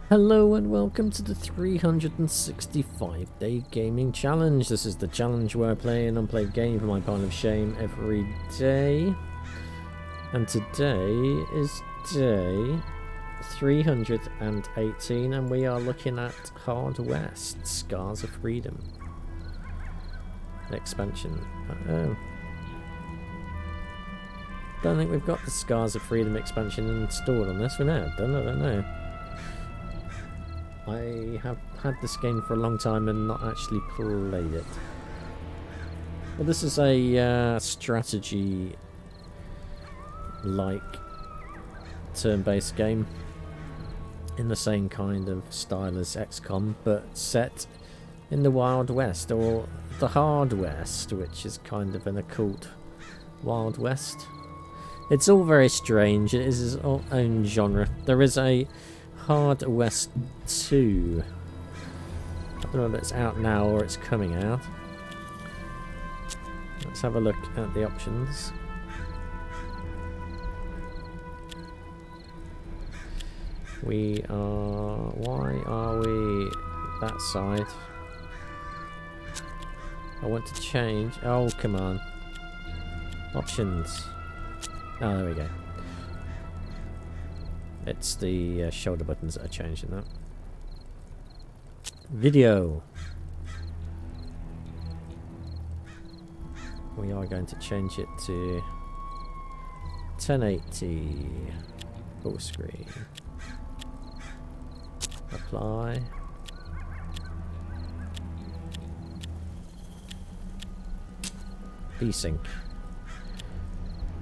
Hello and welcome to the 365 Day Gaming Challenge. This is the challenge where I play an unplayed game for my pile of shame every day. And today is day 318 and we are looking at Hard West, Scars of Freedom. Expansion. Don't think we've got the Scars of Freedom expansion installed on this. We may have done, I don't know. I have had this game for a long time and not actually played it. Well, this is a strategy-like turn-based game in the same kind of style as XCOM, but set in the Wild West, or the Hard West, which is kind of an occult Wild West. It's all very strange. It is its own genre. There is a Hard West 2. I don't know if it's out now or it's coming out. Let's have a look at the options. We are... Why are we that side? I want to change... Oh, come on. Options. Oh, there we go. It's the shoulder buttons that are changing that. Video. We are going to change it to 1080 full screen. Apply. Desync.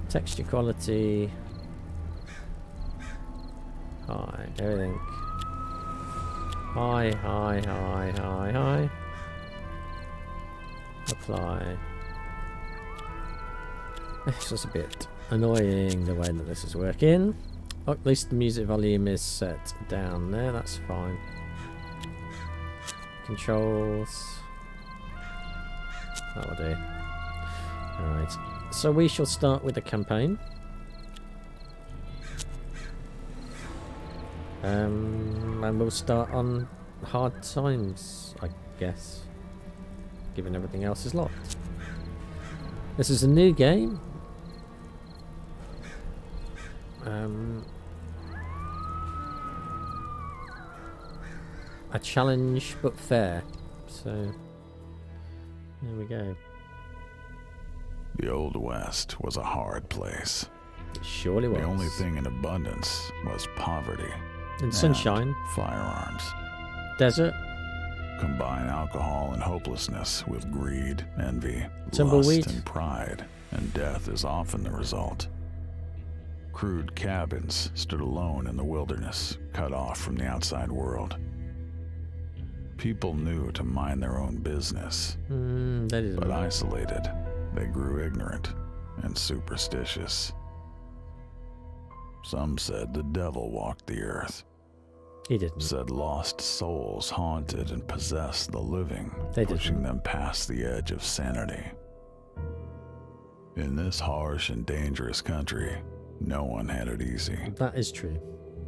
Texture quality. High, everything. High. Apply. This is a bit annoying the way that this is working. Oh, at least the music volume is set down there, that's fine. Controls. That will do. Alright, so we shall start with the campaign. And we'll start on hard times, I guess, given everything else is locked. This is a new game. A challenge but fair. So, here we go. The Old West was a hard place. It surely was. The only thing in abundance was poverty. And sunshine. Firearms. Desert. Combine alcohol and hopelessness with greed, envy, Tumbleweed. lust, and pride, and death is often the result. Crude cabins stood alone in the wilderness, cut off from the outside world. People knew to mind their own business, but isolated, they grew ignorant and superstitious. Some said the devil walked the earth. He didn't. Said lost souls haunted and possessed the living, They pushing didn't. them past the edge of sanity. In this harsh and dangerous country, no one had it easy, That is true.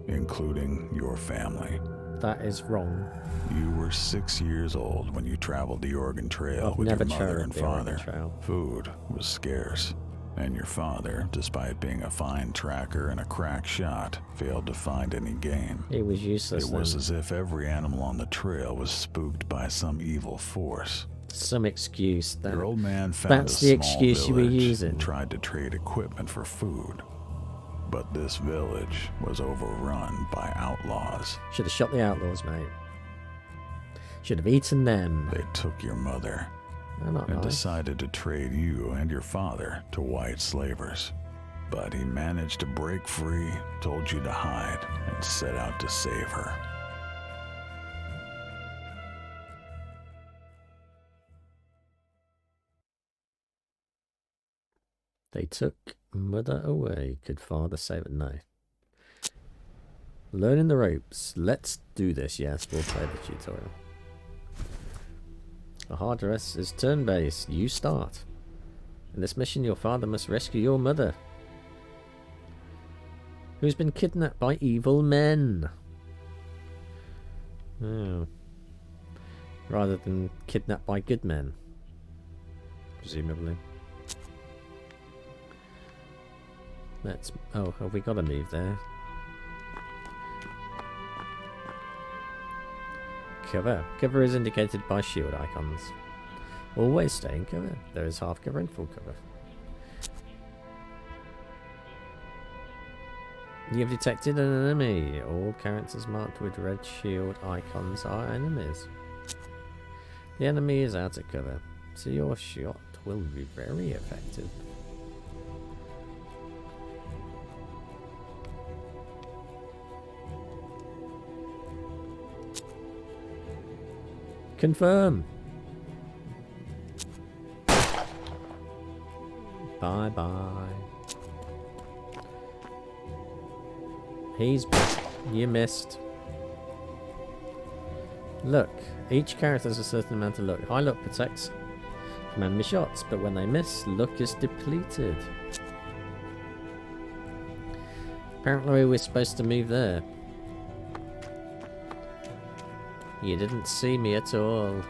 including your family. That is wrong. You were 6 years old when you traveled the Oregon Trail I've with your never mother traveled and the Oregon father. Trail. Food was scarce, and your father, despite being a fine tracker and a crack shot, failed to find any game. It was useless. It was as if every animal on the trail was spooked by some evil force. Some excuse. Your old man found That's a the small excuse you were village using. and tried to trade equipment for food. But this village was overrun by outlaws. Should have shot the outlaws, mate. Should have eaten them. They took your mother They're not and nice. decided to trade you and your father to white slavers. But he managed to break free, told you to hide, and set out to save her. They took mother away. Could father save it? No. Learning the ropes. Let's do this. Yes, we'll play the tutorial. A hard dress is turn-based. You start. In this mission, your father must rescue your mother, who's been kidnapped by evil men. Oh. Rather than kidnapped by good men. Presumably. Let's... Oh, have we got to move there? Cover. Cover is indicated by shield icons. Always stay in cover. There is half cover and full cover. You have detected an enemy. All characters marked with red shield icons are enemies. The enemy is out of cover, so your shot will be very effective. Confirm. Bye bye. He's... You missed. Look. Each character has a certain amount of luck. High luck protects from enemy shots, but when they miss, luck is depleted. Apparently we're supposed to move there. You didn't see me at all.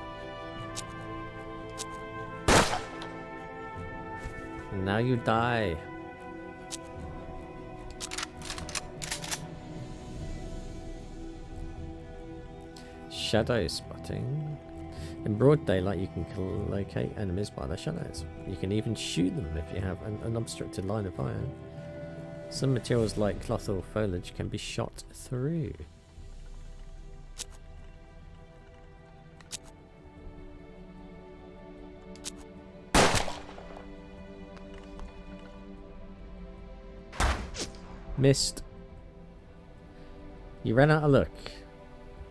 Now you die. Shadow spotting. In broad daylight you can locate enemies by their shadows. You can even shoot them if you have an unobstructed line of fire. Some materials like cloth or foliage can be shot through. Missed. You ran out of luck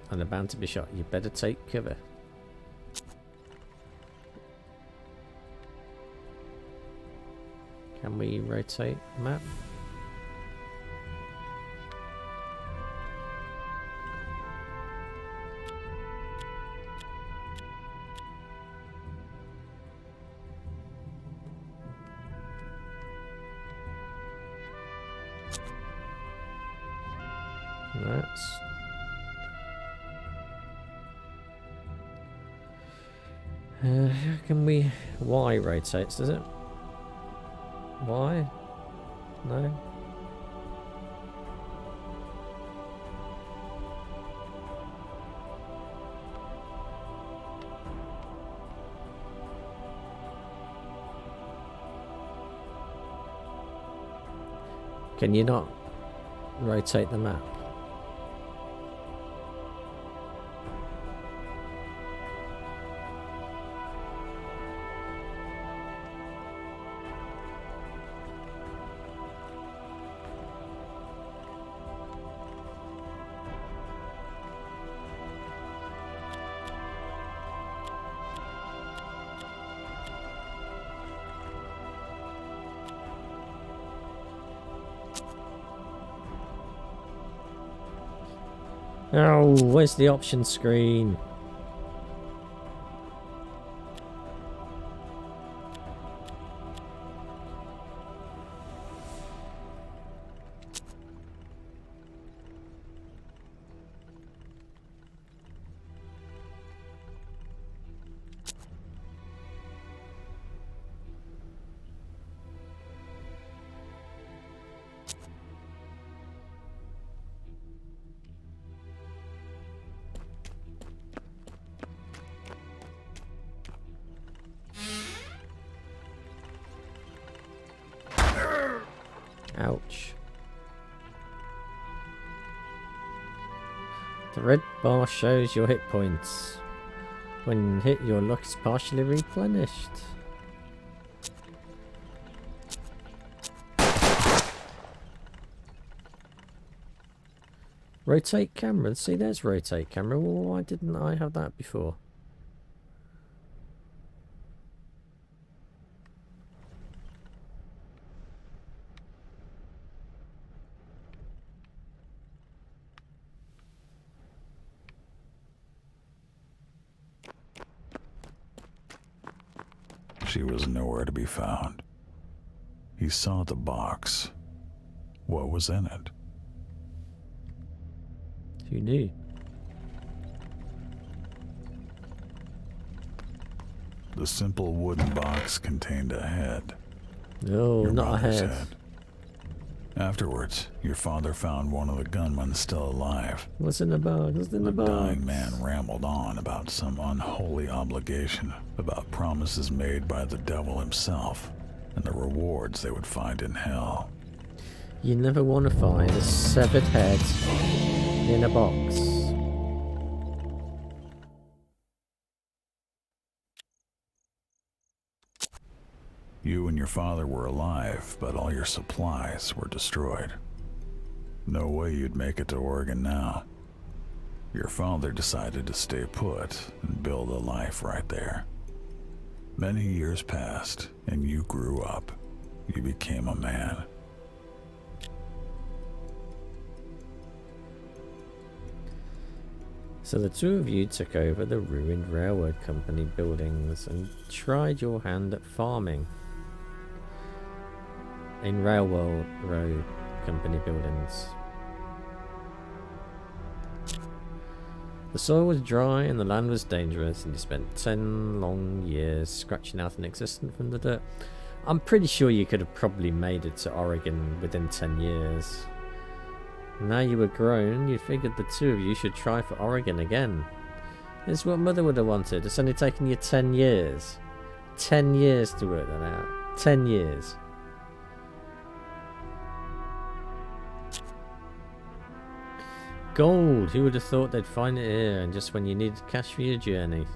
and are bound to be shot. You better take cover. Can we rotate the map? That's... how can we... Y rotates, does it? Y? No? Can you not rotate the map? Oh, where's the option screen? Ouch. The red bar shows your hit points. When hit, your luck is partially replenished. Rotate camera. See, there's rotate camera. Well, why didn't I have that before? She was nowhere to be found. He saw the box. What was in it? Who knew? The simple wooden box contained a head. No, Your not a mother's head. Afterwards, your father found one of the gunmen still alive. What's in the box? What's in the The box? dying man rambled on about some unholy obligation, about promises made by the devil himself, and the rewards they would find in hell. You never want to find a severed head in a box. You and your father were alive, but all your supplies were destroyed. No way you'd make it to Oregon now. Your father decided to stay put and build a life right there. Many years passed, and you grew up. You became a man. So the two of you took over the ruined railroad company buildings and tried your hand at farming in railroad company buildings. The soil was dry and the land was dangerous, and you spent 10 long years scratching out an existence from the dirt. I'm pretty sure you could have probably made it to Oregon within 10 years. Now you were grown, you figured the two of you should try for Oregon again. This is what Mother would have wanted. It's only taken you 10 years. 10 years to work that out. 10 years. Gold! Who would have thought they'd find it here, and just when you needed cash for your journey?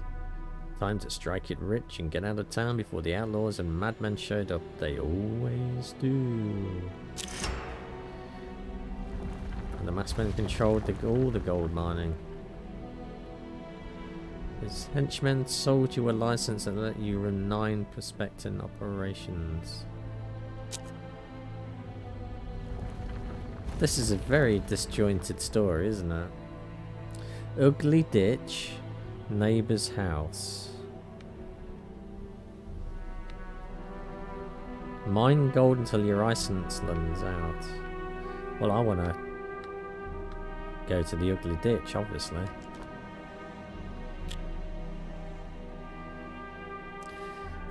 Time to strike it rich and get out of town before the outlaws and madmen showed up. They always do. And the maskmen controlled all the gold mining. His henchmen sold you a license and let you run 9 prospecting operations. This is a very disjointed story, isn't it? Ugly ditch, neighbour's house. Mine gold until your license runs out. Well, I want to go to the ugly ditch, obviously.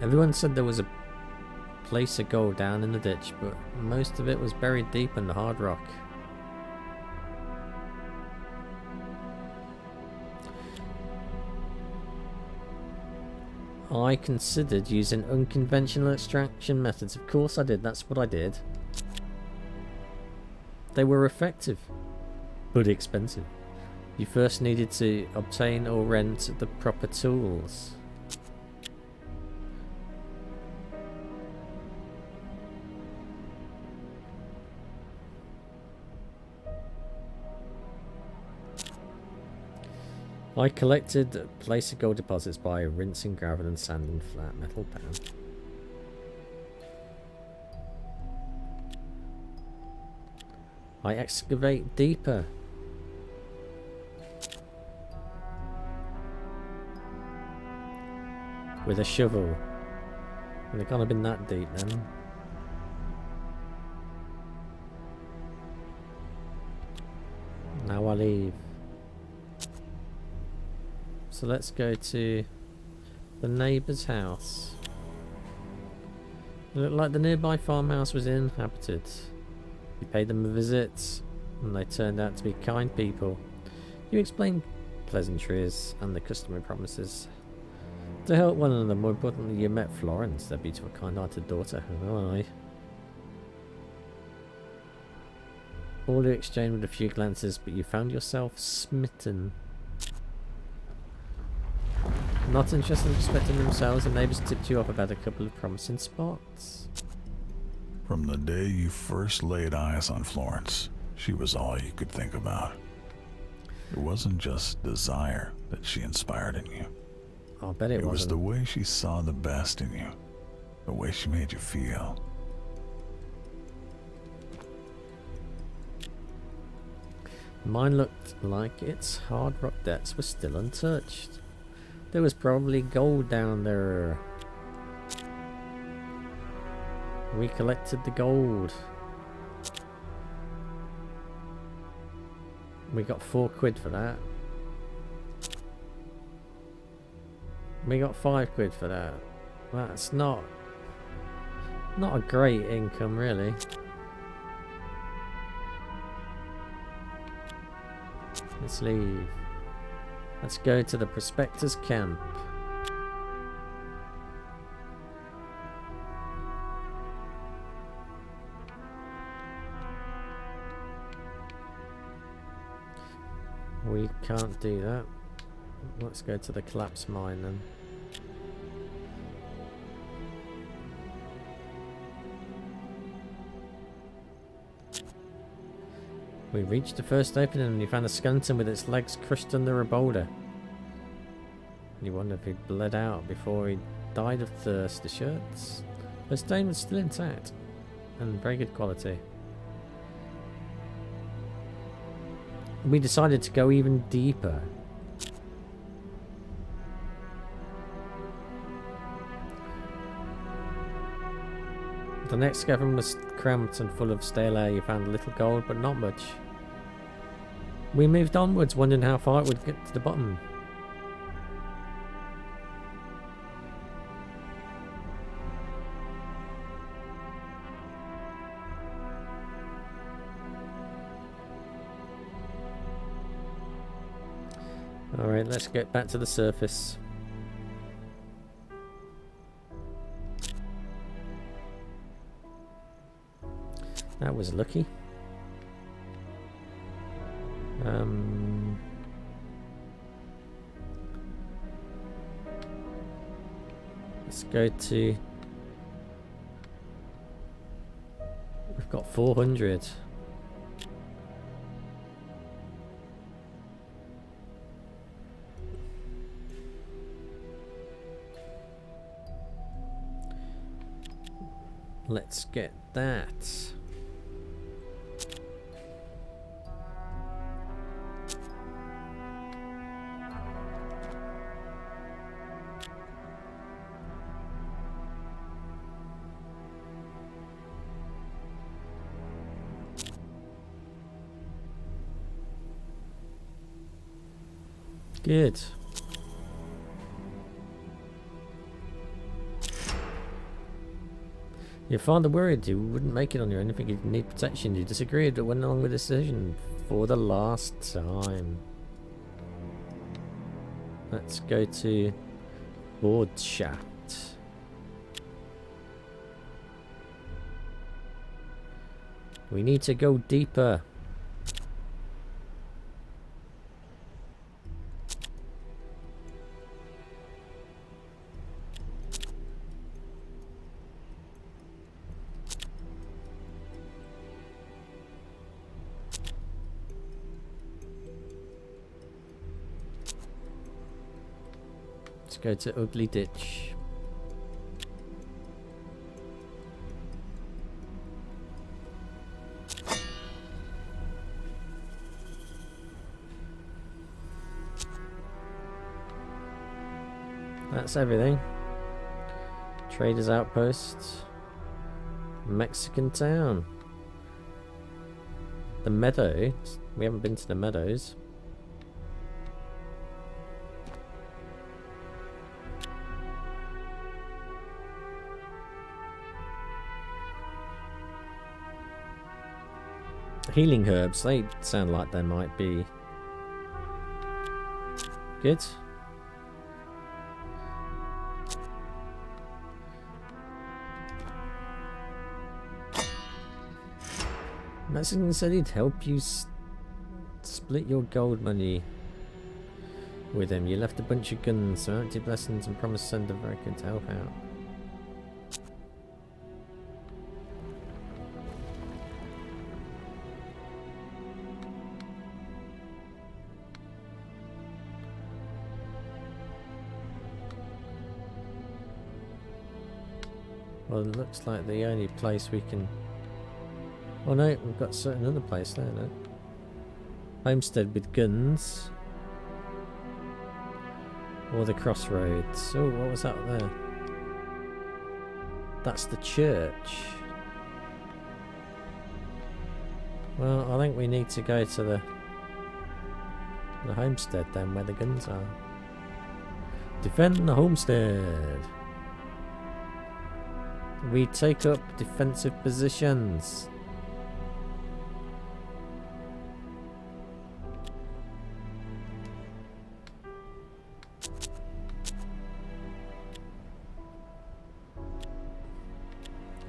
Everyone said there was a place of gold down in the ditch, but most of it was buried deep in the hard rock. I considered using unconventional extraction methods. Of course I did, that's what I did. They were effective, but expensive. You first needed to obtain or rent the proper tools. I collected place of gold deposits by rinsing gravel and sand in flat metal pan. I excavate deeper. With a shovel. And it can't have been that deep then. Now I leave. So let's go to the neighbour's house. It looked like the nearby farmhouse was inhabited. You paid them a visit, and they turned out to be kind people. You explained pleasantries and the customary promises to help one another. More importantly, you met Florence, their beautiful, kind-hearted daughter. Oh, aye. All you exchanged with a few glances, but you found yourself smitten. Not interested in respecting themselves, the neighbours tipped you off about a couple of promising spots. From the day you first laid eyes on Florence, she was all you could think about. It wasn't just desire that she inspired in you. I'll bet it wasn't. It was the way she saw the best in you, the way she made you feel. Mine looked like its hard rock depths were still untouched. There was probably gold down there. We collected the gold. We got £4 for that. We got £5 for that. That's not a great income, really. Let's leave. Let's go to the prospectors camp. We can't do that. Let's go to the collapse mine then. We reached the first opening and we found a skeleton with its legs crushed under a boulder. You wonder if he'd bled out before he died of thirst. The shirts, the stain was still intact and very good quality. We decided to go even deeper. The next cavern was cramped and full of stale air. You found a little gold, but not much. We moved onwards, wondering how far it would get to the bottom. Alright, let's get back to the surface. That was lucky. Let's go to... We've got 400. Let's get that. Good. Your father worried you wouldn't make it on your own. I think you'd need protection. You disagreed but went along with the decision for the last time. Let's go to board shaft. We need to go deeper. Let's go to Ugly Ditch. That's everything. Traders Outpost. Mexican Town. The meadow. We haven't been to the meadows. Healing herbs, they sound like they might be good. Mexican said he'd help you split your gold money with him. You left a bunch of guns, some empty blessings, and promised to send a very good to help out. Well, it looks like the only place we can... Oh no, we've got another place there, no? Homestead with guns. Or the crossroads. Oh, what was that there? That's the church. Well, I think we need to go to the homestead then, where the guns are. Defend the homestead. We take up defensive positions.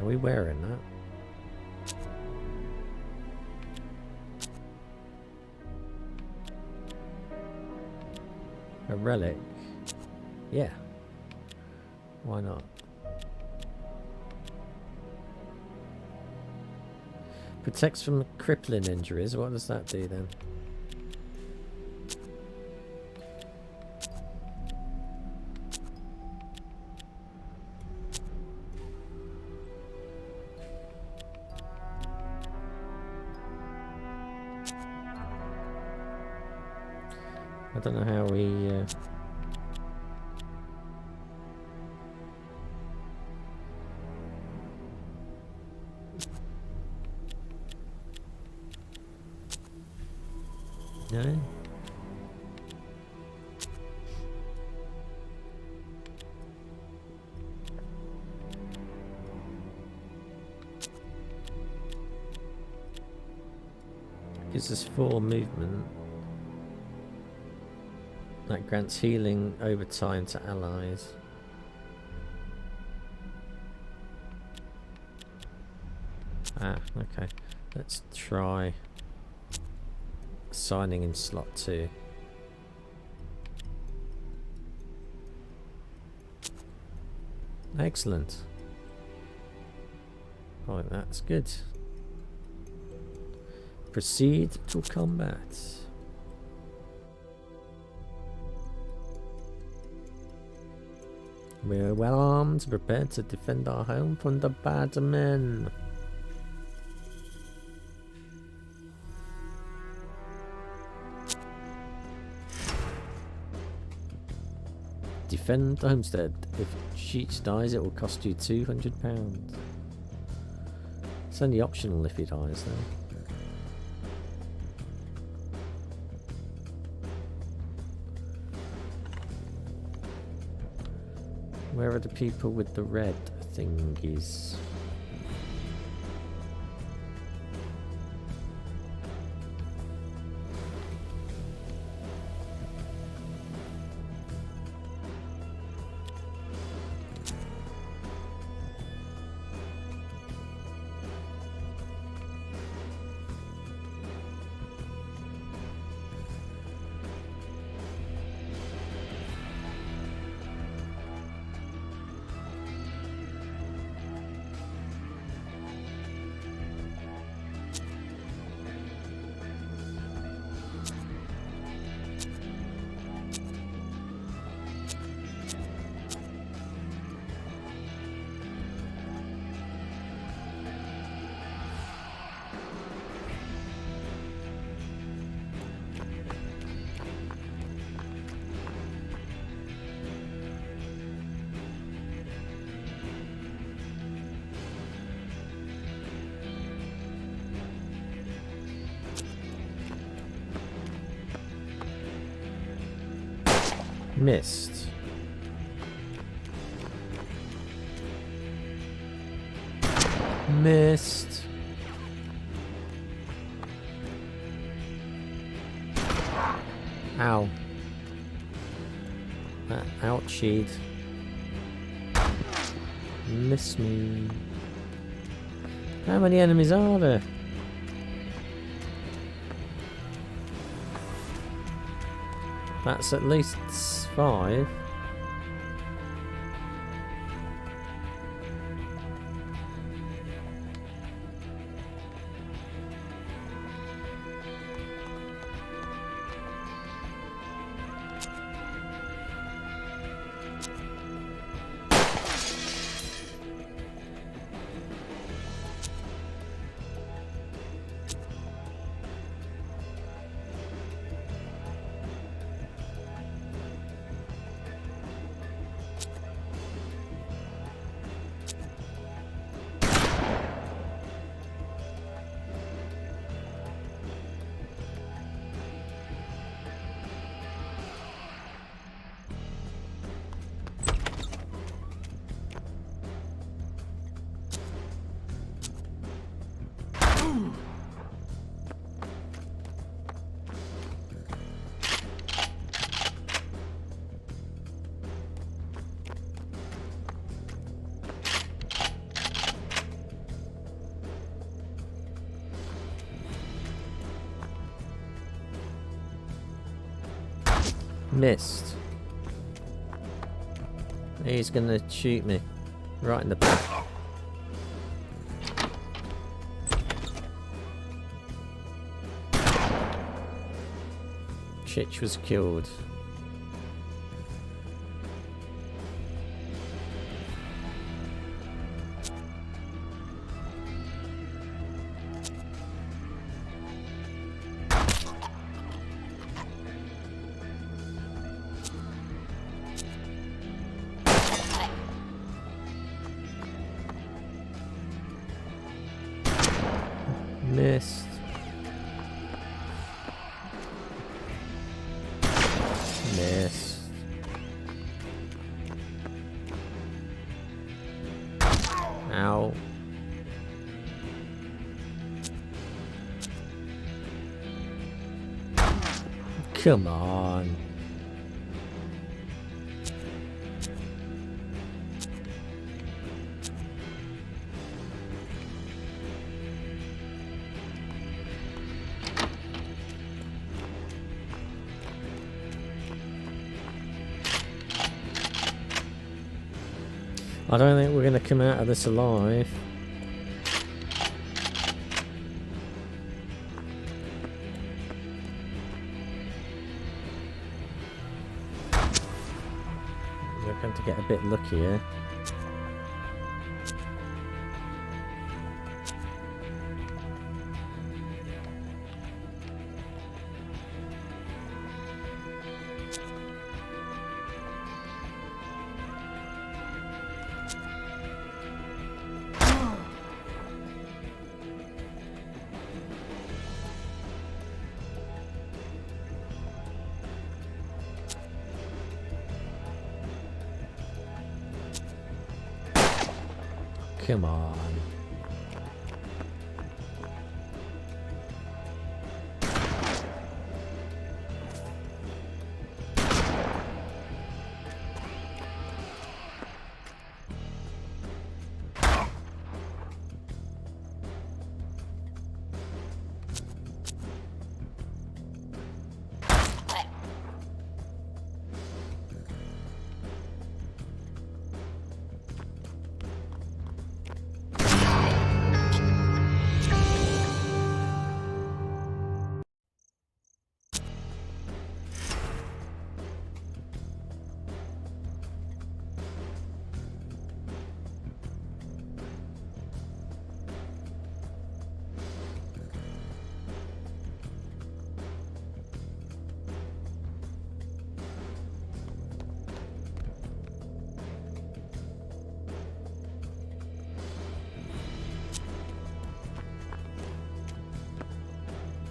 Are we wearing that? A relic? Yeah. Why not? Protects from crippling injuries. What does that do then? I don't know how we... No? Gives us 4 movement. That grants healing over time to allies. Ah, okay. Let's try signing in slot 2. Excellent. Oh, that's good. Proceed to combat. We're well armed, prepared to defend our home from the bad men. Defend the homestead. If Cheech dies, it will cost you £200. It's only optional if he dies, though. Where are the people with the red thingies? Missed. Missed. Ow. That ouchied. Miss me. How many enemies are there? That's at least 5. Missed. He's gonna shoot me. Right in the back. Chitch was killed. Missed. Missed. Ow. Come on. I don't think we're going to come out of this alive. We're going to get a bit lucky here. Come on.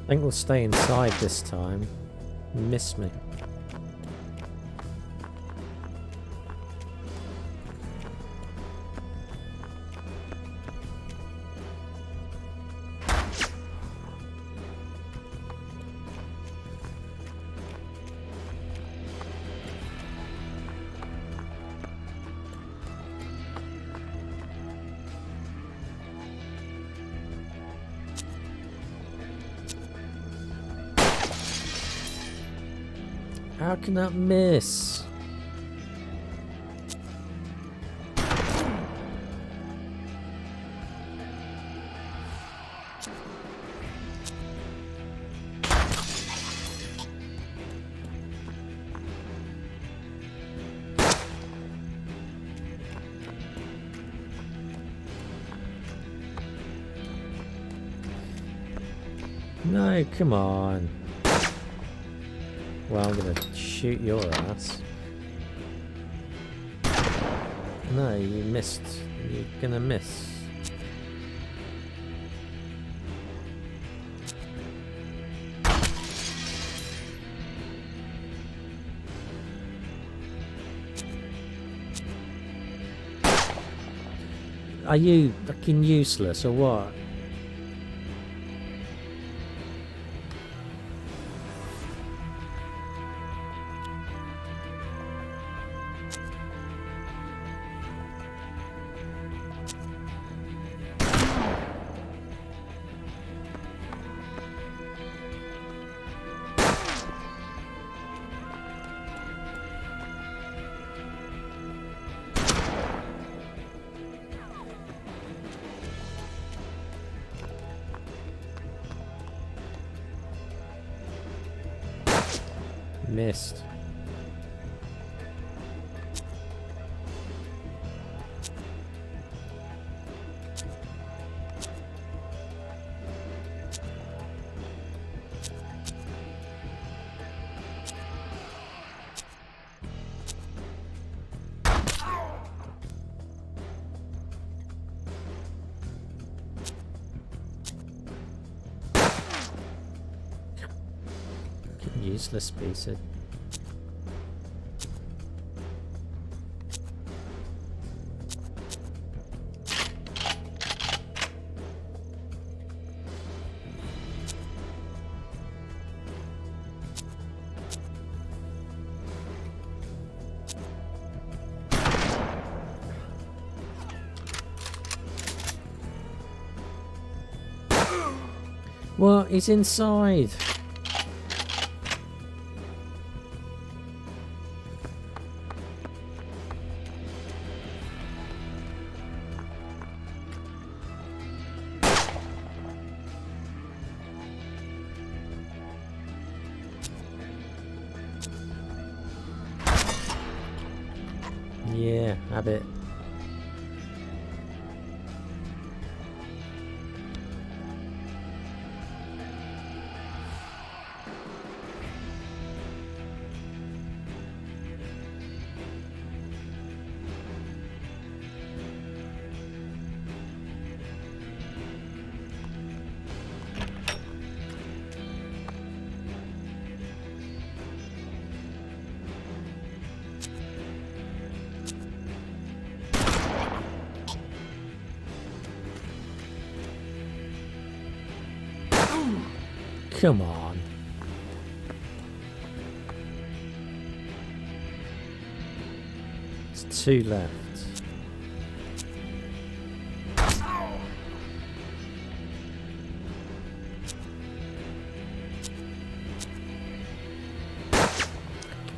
I think we'll stay inside this time. You missed me. How can that miss? No, come on. Well, I'm gonna shoot your ass. No, you missed. You're gonna miss. Are you fucking useless or what? Missed. Useless piece of... What? He's inside! Yeah, have it. Come on. It's 2 left.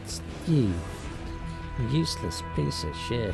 It's you. Useless piece of shit.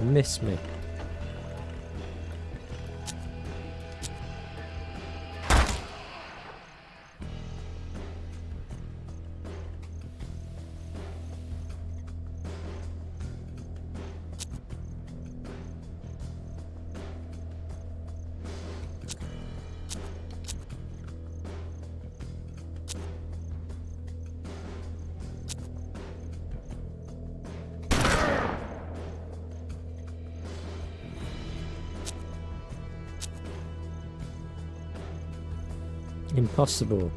Miss me. Impossible.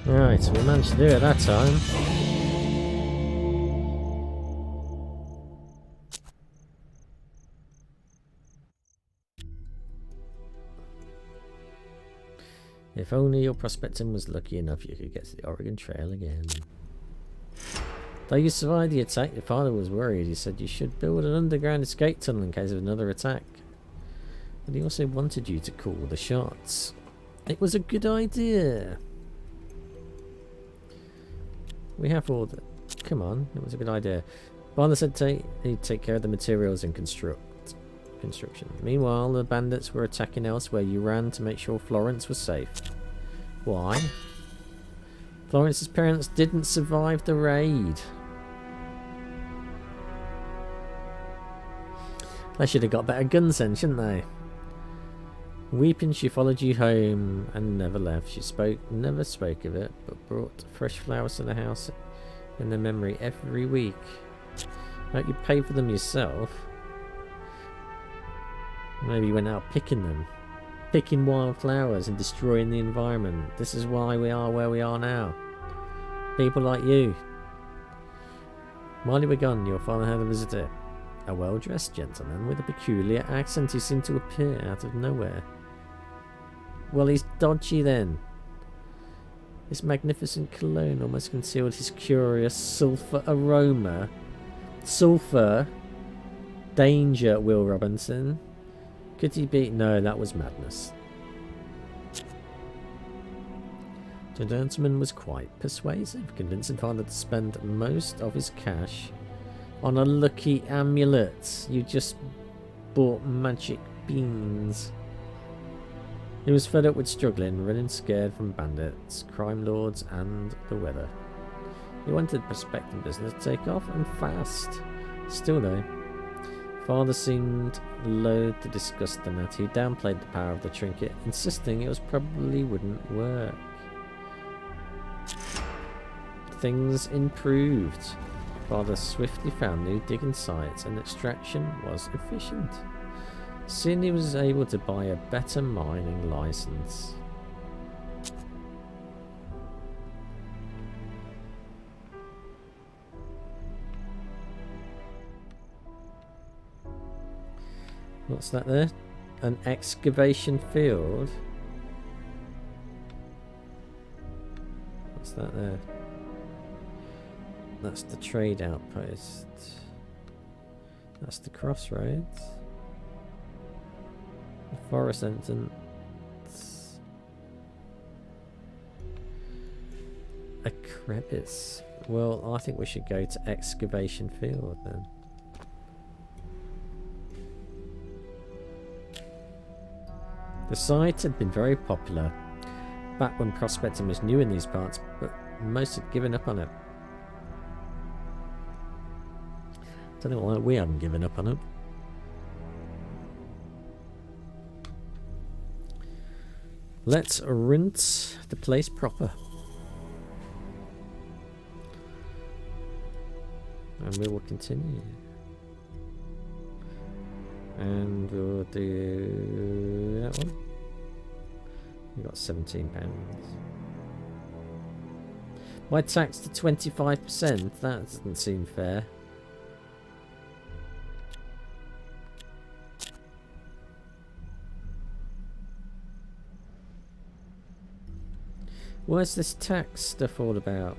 Right, so we managed to do it that time. If only your prospecting was lucky enough, you could get to the Oregon Trail again. Though you survived the attack, your father was worried. He said you should build an underground escape tunnel in case of another attack. But he also wanted you to call the shots. It was a good idea. We have all the... Come on, it was a good idea. Father said he'd take care of the materials and construction. Meanwhile, the bandits were attacking elsewhere. You ran to make sure Florence was safe. Why? Florence's parents didn't survive the raid. They should have got better guns then, shouldn't they? Weeping, she followed you home and never left. She never spoke of it, but brought fresh flowers to the house in her memory every week. Like you pay for them yourself. Maybe you went out picking them. Picking wild flowers and destroying the environment. This is why we are where we are now. People like you. While you were gone, your father had a visitor. A well-dressed gentleman with a peculiar accent who seemed to appear out of nowhere. Well, he's dodgy then. His magnificent cologne almost concealed his curious sulphur aroma. Sulphur? Danger, Will Robinson. Could he be? No, that was madness. The gentleman was quite persuasive, convincing father to spend most of his cash on a lucky amulet. You just bought magic beans. He was fed up with struggling, running scared from bandits, crime lords, and the weather. He wanted prospecting business to take off, and fast. Still though, father seemed loath to discuss the matter. He downplayed the power of the trinket, insisting it probably wouldn't work. Things improved. Father swiftly found new digging sites, and extraction was efficient. Soon he was able to buy a better mining license. What's that there? An excavation field? What's that there? That's the trade outpost. That's the crossroads. The forest entrance. A crevice. Well, I think we should go to excavation field then. The site had been very popular back when prospecting was new in these parts, but most had given up on it. Don't know why we haven't given up on it. Let's rinse the place proper. And we will continue. And we'll do that one. We got £17. Why tax to 25%? That doesn't seem fair. What's this tax stuff all about?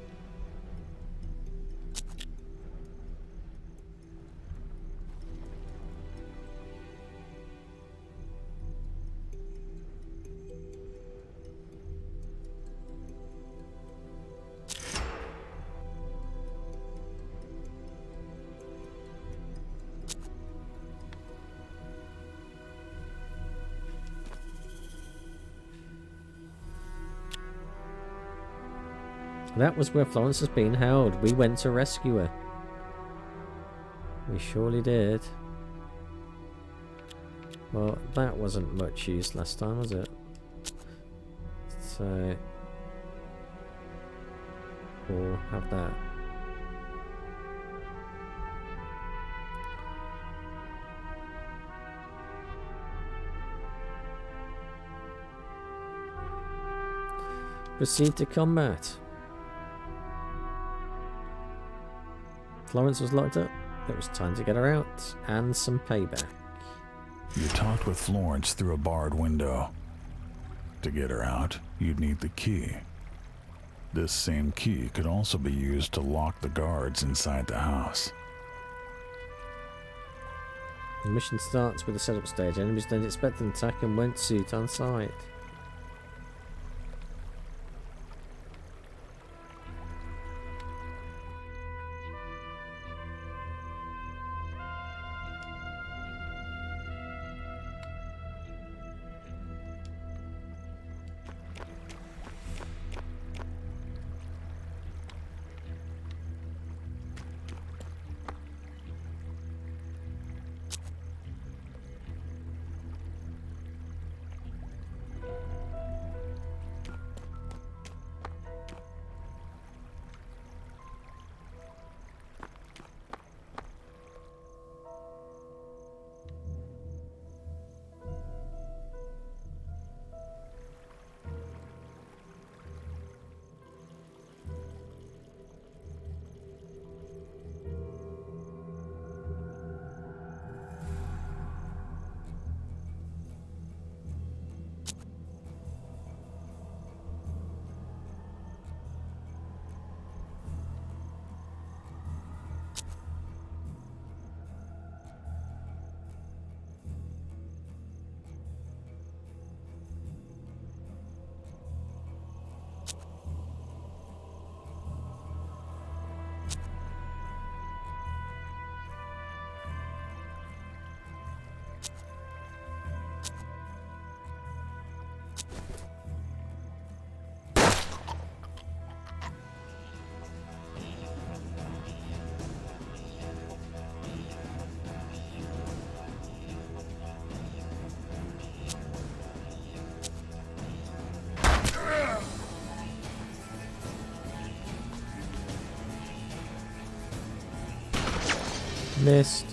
That was where Florence was being held. We went to rescue her. We surely did. Well, that wasn't much use last time, was it? So we'll have that. Proceed to combat. Florence was locked up. It was time to get her out, and some payback. You talked with Florence through a barred window. To get her out, you'd need the key. This same key could also be used to lock the guards inside the house. The mission starts with a setup stage. Enemies don't expect an attack and won't suit on sight. Missed.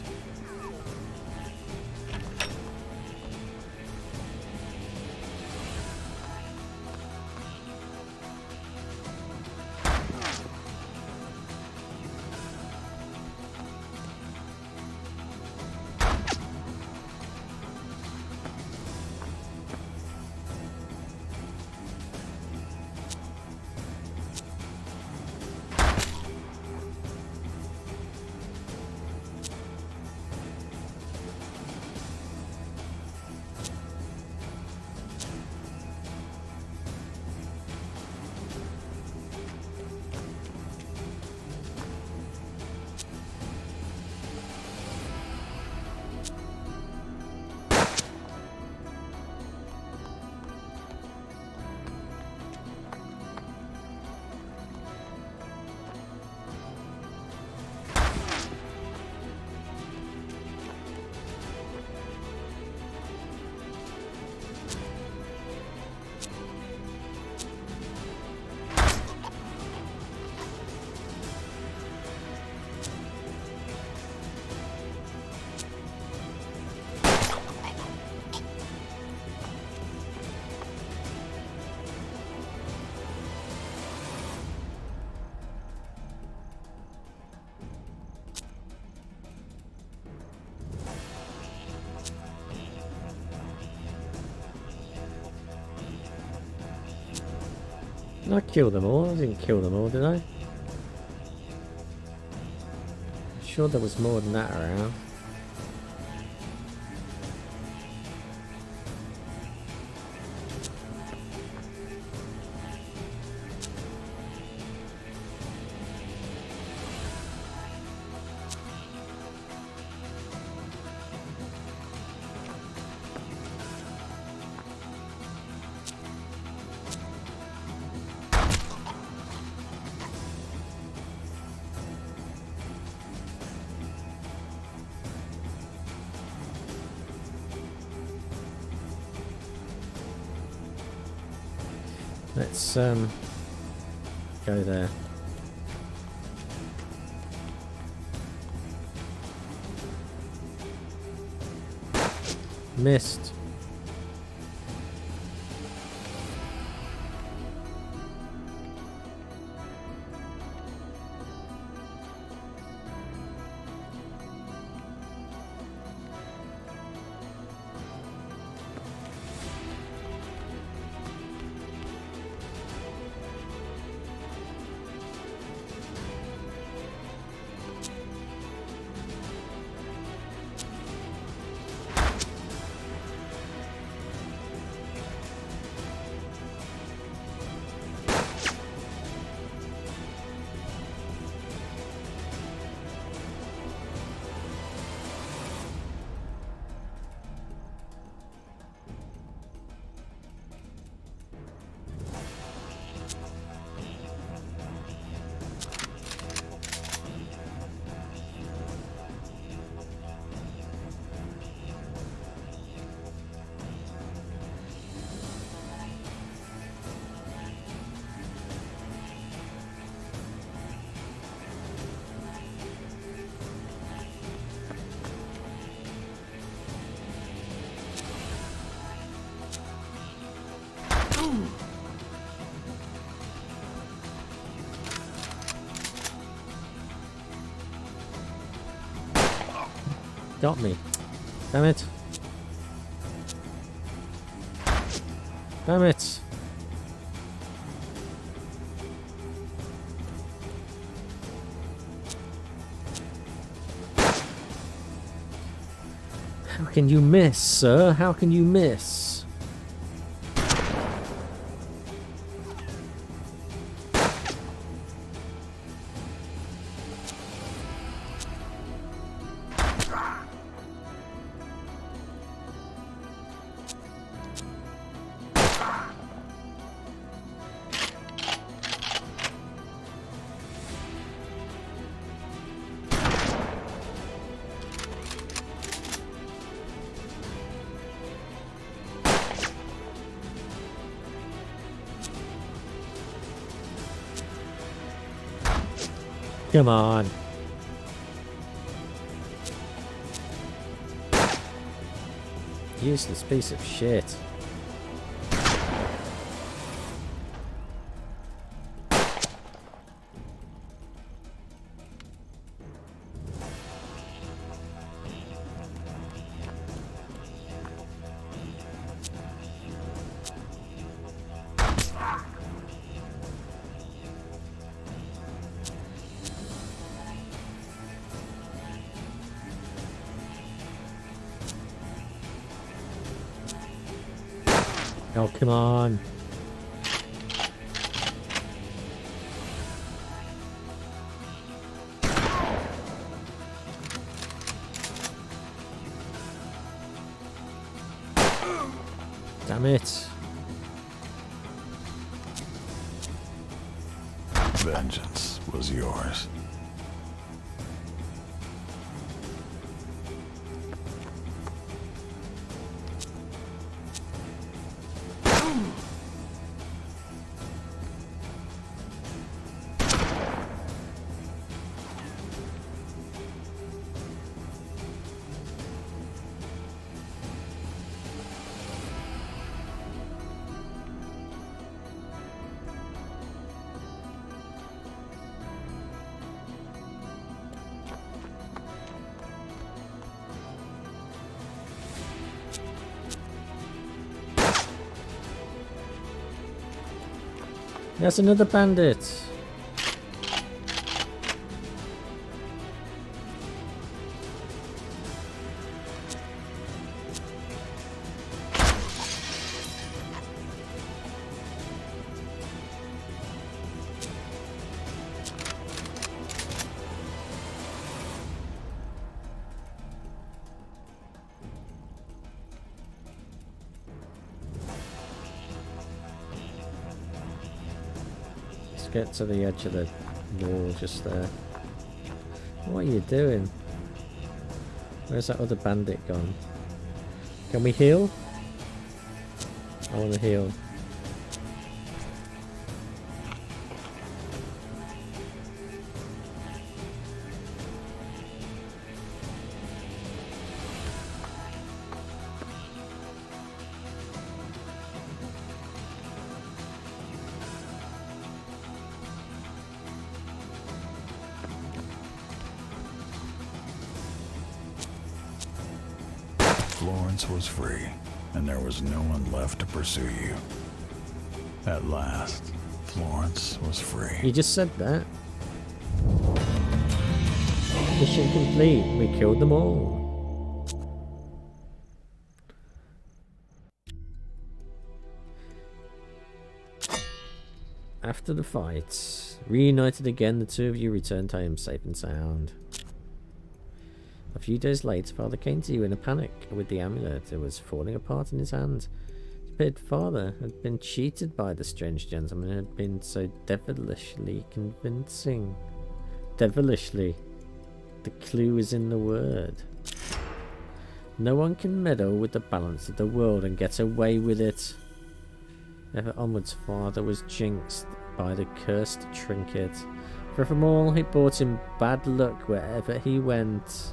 Did I kill them all? I didn't kill them all, did I? I'm sure there was more than that around. Let's go there. Missed. Got me. Damn it. Damn it. How can you miss, sir? How can you miss? Come on. Useless piece of shit. Oh, come on. Damn it. Vengeance was yours. There's another bandit. Get to the edge of the wall just there. What are you doing? Where's that other bandit gone? Can we heal? I want to heal. Florence was free, and there was no one left to pursue you. At last, Florence was free. You just said that. Mission complete. We killed them all. After the fight, reunited again, the two of you returned home safe and sound. A few days later, Father came to you in a panic with the amulet. It was falling apart in his hand. It appeared Father had been cheated by the strange gentleman and had been so devilishly convincing. Devilishly. The clue is in the word. No one can meddle with the balance of the world and get away with it. Ever onwards, Father was jinxed by the cursed trinket. For from all, it brought him bad luck wherever he went.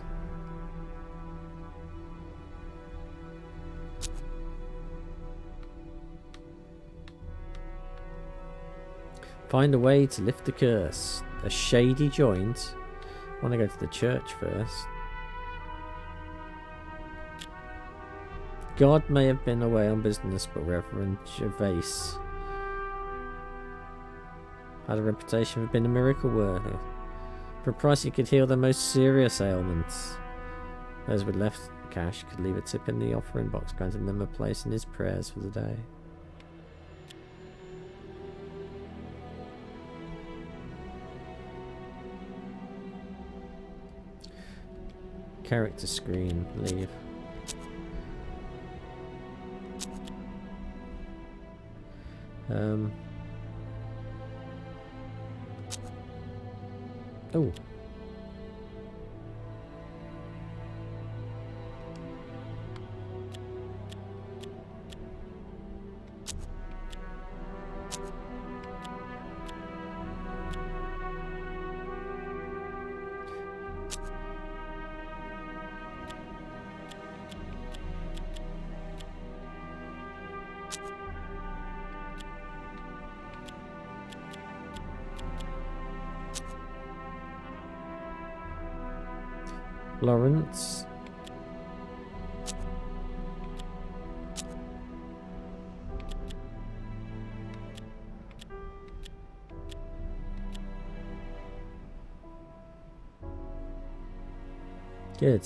Find a way to lift the curse. A shady joint. I want to go to the church first. God may have been away on business, but Reverend Gervais had a reputation for being a miracle worker. For a price, he could heal the most serious ailments. Those with left cash could leave a tip in the offering box, granting them a place in his prayers for the day. Character screen, leave. Oh. Lawrence. Good.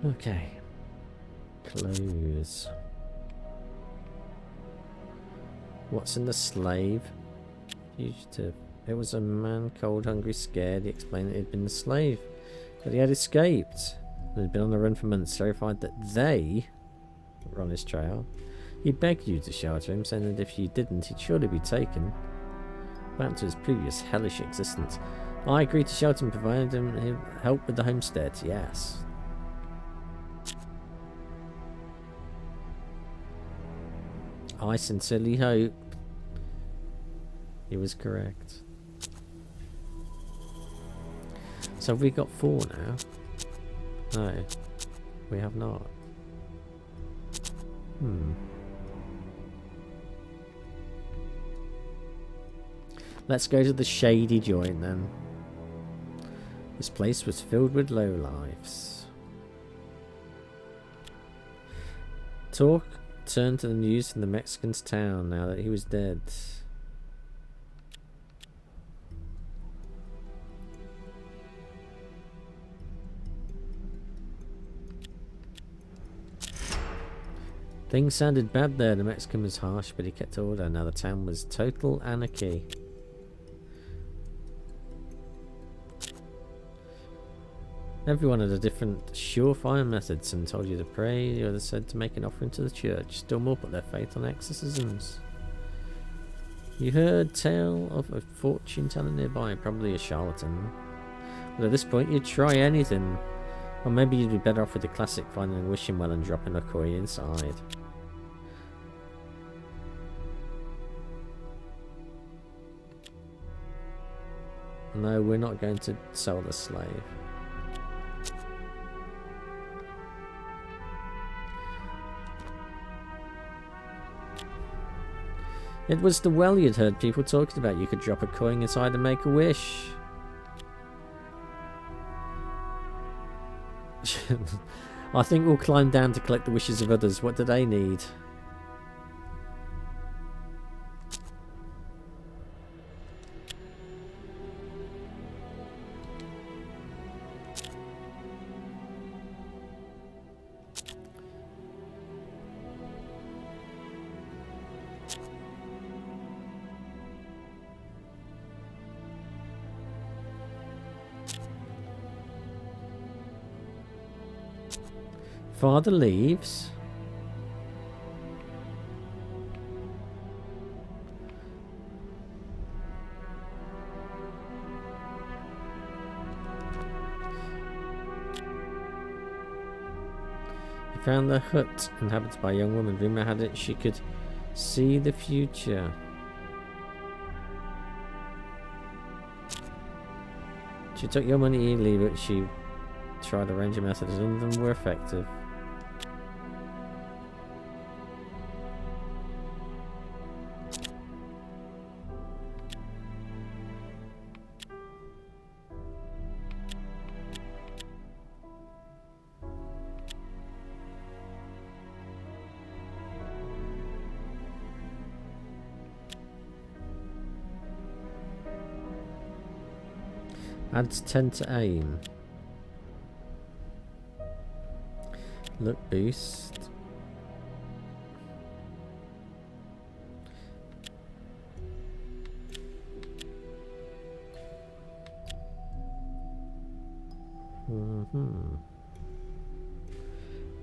Okay. Close. What's in the slave? Fugitive. It was a man, cold, hungry, scared. He explained that he'd been the slave, but he had escaped. And had been on the run for months, terrified that they were on his trail. He begged you to shelter him, saying that if you didn't, he'd surely be taken back to his previous hellish existence. I agreed to shelter him, provided him help with the homestead. Yes. I sincerely hope he was correct. So have we got 4 now? No, we have not. Let's go to the shady joint then. This place was filled with lowlifes. Talk turned to the news from the Mexican's town now that he was dead. Things sounded bad there. The Mexican was harsh, but he kept order. Now the town was total anarchy. Everyone had a different surefire method. Some told you to pray, the others said to make an offering to the church. Still more put their faith on exorcisms. You heard tale of a fortune teller nearby, probably a charlatan. But at this point you'd try anything. Or maybe you'd be better off with the classic finding a wishing well and dropping a coin inside. No, we're not going to sell the slave. It was the well you'd heard people talking about. You could drop a coin inside and make a wish. I think we'll climb down to collect the wishes of others. What do they need? Father leaves. He found the hut inhabited by a young woman. Rumor had it she could see the future. She took your money easily, but she tried a range of methods. None of them were effective. Adds 10 to aim. Look boost.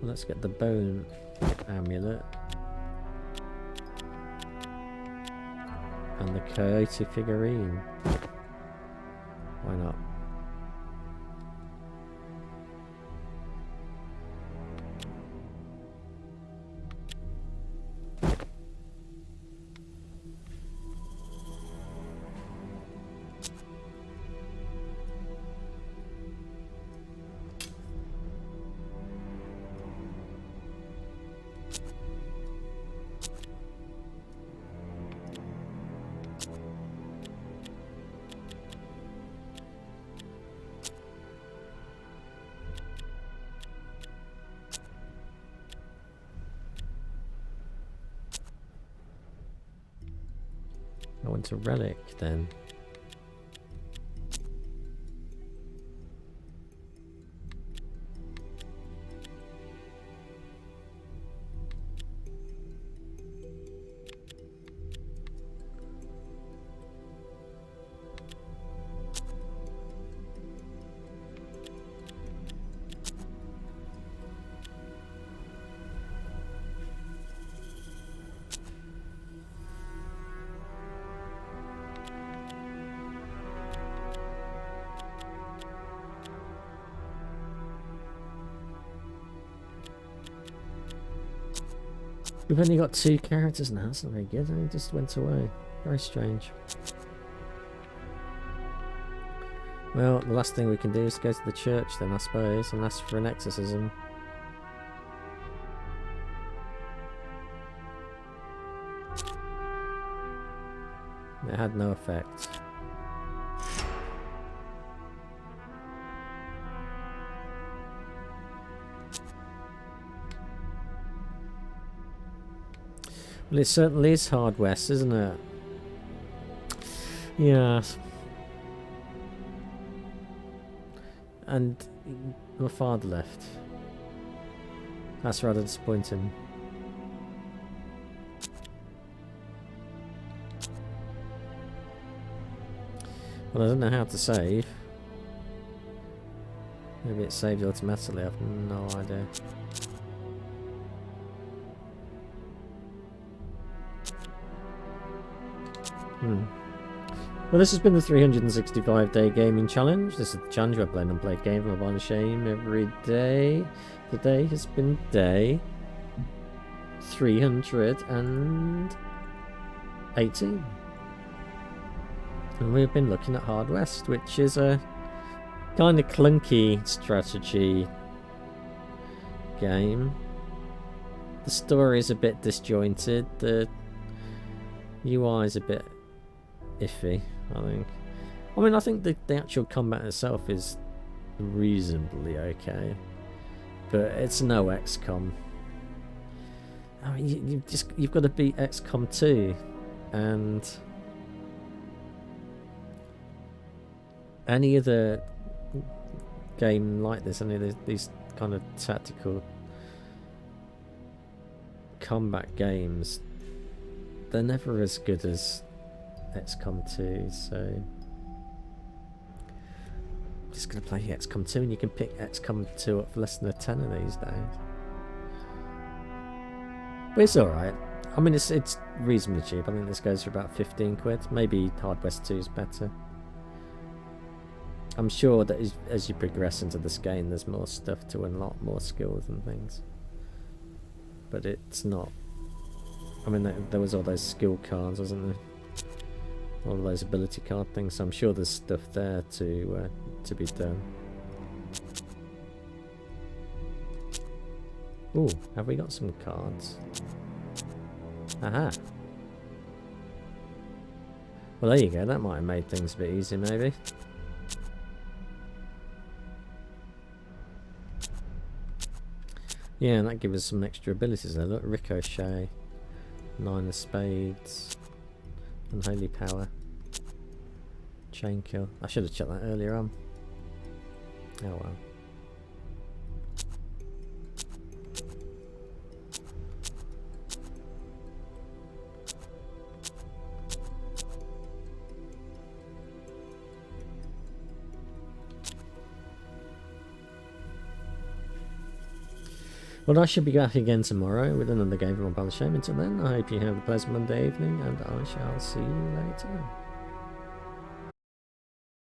Let's get the bone amulet. And the coyote figurine. Why not? I want a relic then. We've only got 2 characters now, that's not very good. He just went away. Very strange. Well, the last thing we can do is go to the church then, I suppose, and ask for an exorcism. It had no effect. Well, it certainly is Hard West, isn't it? Yeah. And my father left. That's rather disappointing. Well, I don't know how to save. Maybe it saved automatically, I have no idea. Well, this has been the 365-day gaming challenge. This is the challenge where I play an unplayed game from a shame every day. Today has been day 318. And we've been looking at Hard West, which is a kind of clunky strategy game. The story is a bit disjointed. The UI is a bit iffy, I think. I mean, I think the actual combat itself is reasonably okay, but it's no XCOM. I mean, you've got to beat XCOM 2, and any other game like this, any of these kind of tactical combat games, they're never as good as XCOM 2, so I'm just going to play XCOM 2, and you can pick XCOM 2 up for less than a tenner these days. But it's alright. I mean, it's reasonably cheap. I think this goes for about 15 quid. Maybe Hard West 2 is better. I'm sure that as you progress into this game, there's more stuff to unlock, more skills and things. But it's not. I mean, there was all those skill cards, wasn't there? All of those ability card things. So I'm sure there's stuff there to be done. Ooh, have we got some cards? Aha. Well, there you go. That might have made things a bit easier, maybe. Yeah, and that gives us some extra abilities there. Look, Ricochet, 9 of Spades, Unholy Power, Chain Kill. I should have checked that earlier on. Oh well. Well, I should be back again tomorrow with another game from my Palace Shame. Until then, I hope you have a pleasant Monday evening, and I shall see you later.